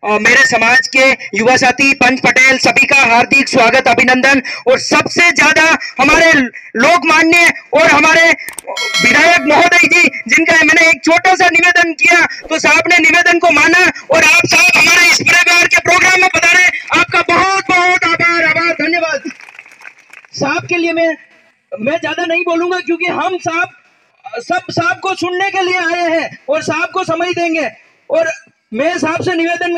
मेरे समाज के युवा साथी पंच पटेल सभी का हार्दिक स्वागत अभिनंदन। और सबसे ज्यादा हमारे लोकमान्य और हमारे विधायक महोदय जी, जिनका मैंने एक छोटा सा निवेदन किया तो साहब ने निवेदन को माना और आप साहब हमारे इस प्रकार के प्रोग्राम में पधारे, आपका बहुत बहुत आभार धन्यवाद। साहब के लिए मैं ज्यादा नहीं बोलूंगा क्योंकि हम साहब को सुनने के लिए आए हैं और साहब को समझ देंगे। और मैं साहब से निवेदन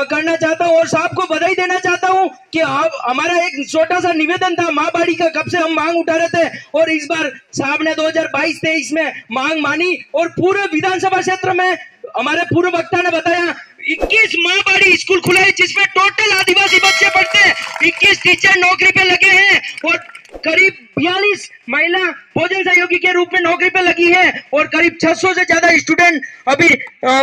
करना चाहता हूं और साहब को बधाई देना चाहता हूं कि हमारा एक छोटा सा निवेदन था माँ बाड़ी का, कब से हम मांग उठा रहे थे और इस बार साहब ने 2022-23 में मांग मानी। और पूरे विधानसभा क्षेत्र में हमारे पूर्व वक्ता ने बताया 21 माँ बाड़ी स्कूल खुला है जिसमें टोटल आदिवासी बच्चे पढ़ते हैं। 21 टीचर नौकरी पे लगे हैं और करीब 42 महिला भोजन सहयोगी के रूप में नौकरी पे लगी है और करीब 600 से ज्यादा स्टूडेंट अभी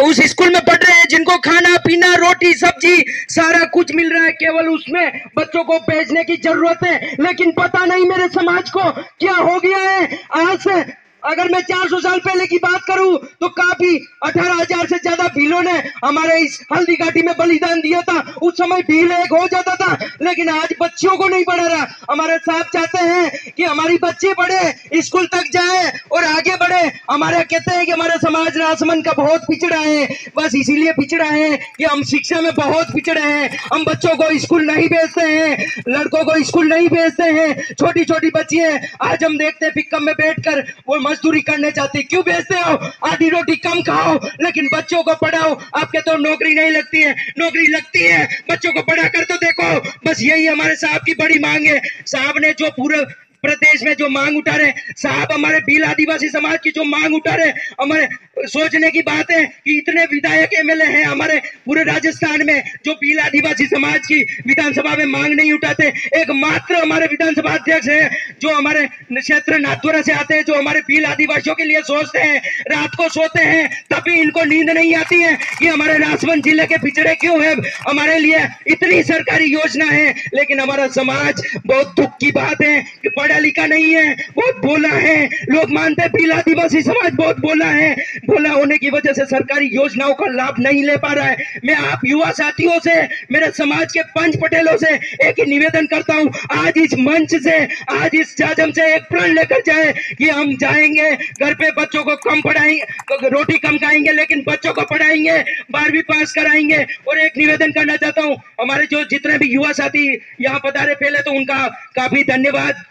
उस स्कूल में पढ़ रहे हैं, जिनको खाना पीना रोटी सब्जी सारा कुछ मिल रहा है। केवल उसमें बच्चों को भेजने की जरूरत है। लेकिन पता नहीं मेरे समाज को क्या हो गया है। आज से अगर मैं 400 साल पहले की बात करूं तो काफी 18,000 से ज्यादा भीलों ने हमारे इस हल्दी घाटी में बलिदान दिया था। उस समय भील एक हो जाता था, लेकिन आज बच्चियों को नहीं पढ़ा रहा। हमारे साहब चाहते हैं कि हमारी बच्चे पढ़े, स्कूल तक जाए और आगे बढ़े। हमारे कहते हैं कि हमारे समाज राजमन का बहुत पिछड़ा है, बस इसीलिए पिछड़ा है कि हम शिक्षा में बहुत पिछड़े हैं। हम बच्चों को स्कूल नहीं भेजते हैं, लड़कों को स्कूल नहीं भेजते हैं। छोटी छोटी बच्चियां आज हम देखते हैं पिकअप में बैठकर वो मजदूरी करने जाती। क्यों भेजते हो? आधी रोटी कम खाओ लेकिन बच्चों को पढ़ाओ। आपके तो नौकरी नहीं लगती है, नौकरी लगती है बच्चों को पढ़ा कर तो देखो। बस यही हमारे साहब की बड़ी मांग है। साहब ने जो पूरे प्रदेश में जो मांग उठा रहे, साहब हमारे भील आदिवासी समाज की जो मांग उठा रहे, हमारे सोचने की बात है कि इतने विधायक एमएलए हैं हमारे पूरे राजस्थान में जो भील आदिवासी समाज की विधानसभा में मांग नहीं उठाते। एकमात्र हमारे विधानसभा अध्यक्ष है जो हमारे क्षेत्र नाथद्वारा से आते हैं, जो हमारे भील आदिवासियों के लिए सोचते हैं, रात को सोते हैं तभी इनको नींद नहीं आती है कि हमारे राजमंद जिले के पिछड़े क्यों है। हमारे लिए इतनी सरकारी योजना है लेकिन हमारा समाज, बहुत दुख की बात है कि पढ़ा लिखा नहीं है, बहुत भोला है। लोग मानते हैं भील आदिवासी समाज बहुत भोला है, भोला होने की वजह से सरकारी योजनाओं का लाभ नहीं ले पा रहा है। मैं आप युवा साथियों से, मेरे समाज के पंच पटेलों से एक ही निवेदन करता हूं, आज इस मंच से, आज इस जाजम से एक प्रण लेकर जाए कि हम जाएंगे घर पे, बच्चों को कम पढ़ाएंगे, रोटी कम खाएंगे लेकिन बच्चों को पढ़ाएंगे, 12वीं पास कराएंगे। और एक निवेदन करना चाहता हूं, हमारे जो जितने भी युवा साथी यहाँ पधारे पहले तो उनका काफी धन्यवाद।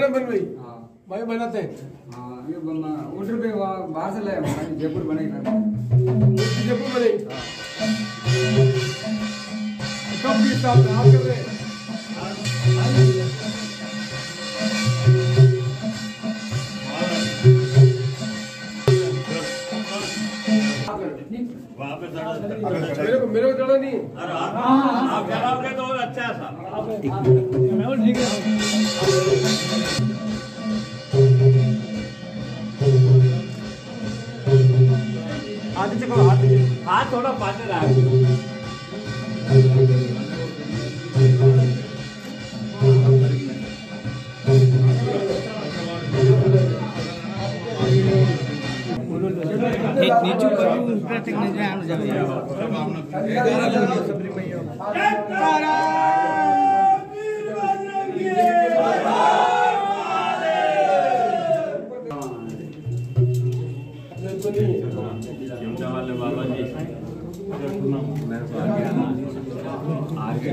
बन गई भाई बनाते हैं। हाँ ये बनना उधर पे वहाँ बाहर से लाया, जयपुर बनेगा, जयपुर बनेगी। कब की साथ आप कर रहे हैं? मेरे को चढ़ा नहीं। आप चढ़ाओगे तो अच्छा है साहब। ठीक है। हाथ थोड़ा पास रहा नीचे प्रत्येक वाले बाबा जी आगे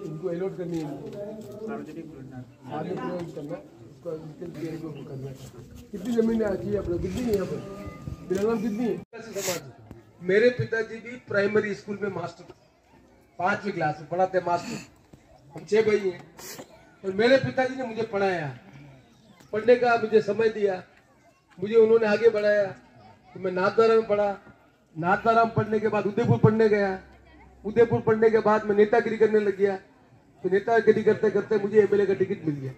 इनको अलॉट करनी है, करना, कितनी जमीन चाहिए आप लोग, कितनी है यहाँ पर? तेरा नाम कितनी है? समाज। मेरे पिताजी भी प्राइमरी स्कूल में मास्टर, 5वीं क्लास में पढ़ाते मास्टर। हम 6 भाई हैं और मेरे पिताजी ने मुझे पढ़ाया, पढ़ने का मुझे समय दिया, मुझे उन्होंने आगे बढ़ाया। तो मैं नाथद्वारा में पढ़ा, नाथद्वारा में पढ़ने के बाद उदयपुर पढ़ने गया, उदयपुर पढ़ने के बाद मैं नेतागिरी करने लग गया। तो नेतागिरी करते करते मुझे एमएलए का टिकट मिल गया।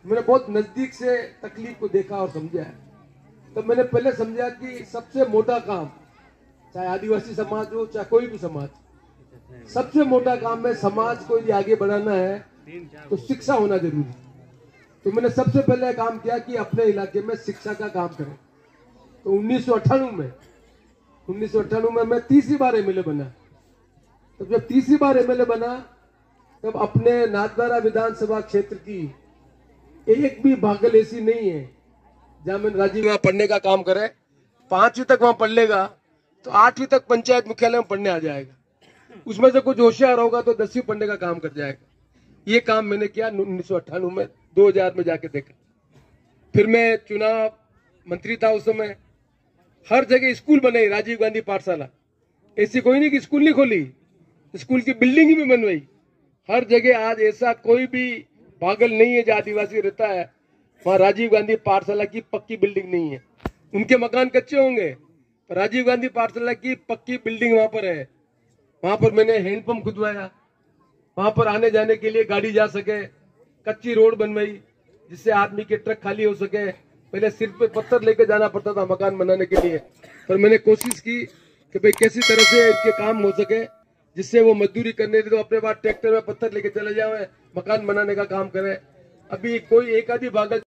मैंने बहुत नजदीक से तकलीफ को देखा और समझा। तो मैंने पहले समझा कि सबसे मोटा काम, चाहे आदिवासी समाज हो चाहे कोई भी समाज, सबसे मोटा काम है समाज को यदि आगे बढ़ाना है तो शिक्षा होना जरूरी है। तो मैंने सबसे पहले काम किया कि अपने इलाके में शिक्षा का काम करें। तो 1998 में मैं तीसरी बार एमएलए बना। तब जब तीसरी बार एमएलए बना तब अपने नाथद्वारा विधानसभा क्षेत्र की एक भी भागल ऐसी नहीं है जहां मैंने राजीव वहां पढ़ने का काम करे। 5वीं तक वहां पढ़ लेगा तो 8वीं तक पंचायत मुख्यालय में पढ़ने आ जाएगा। उसमें से कुछ होशियार होगा तो 10वीं पढ़ने का काम कर जाएगा। ये काम मैंने किया 1998 में, 2000 में जाके देखा। फिर मैं चुनाव मंत्री था उस समय। हर जगह स्कूल बनाई, राजीव गांधी पाठशाला। ऐसी कोई नहीं कि स्कूल नहीं खोली, स्कूल की बिल्डिंग भी बनवाई। हर जगह आज ऐसा कोई भी पागल नहीं है जो आदिवासी रहता है वहां राजीव गांधी पाठशाला की पक्की बिल्डिंग नहीं है। उनके मकान कच्चे होंगे पर राजीव गांधी पाठशाला की पक्की बिल्डिंग वहां पर है। वहां पर मैंने हैंडपंप खुदवाया, वहां पर आने जाने के लिए गाड़ी जा सके। कच्ची रोड बनवाई जिससे आदमी के ट्रक खाली हो सके। पहले सिर पे पत्थर लेके जाना पड़ता था मकान बनाने के लिए, पर मैंने कोशिश की कि भाई कैसी तरह से इनके काम हो सके जिससे वो मजदूरी करने तो अपने पास ट्रैक्टर में पत्थर लेके चले जाए, मकान बनाने का काम करे। अभी कोई एक आधी भागल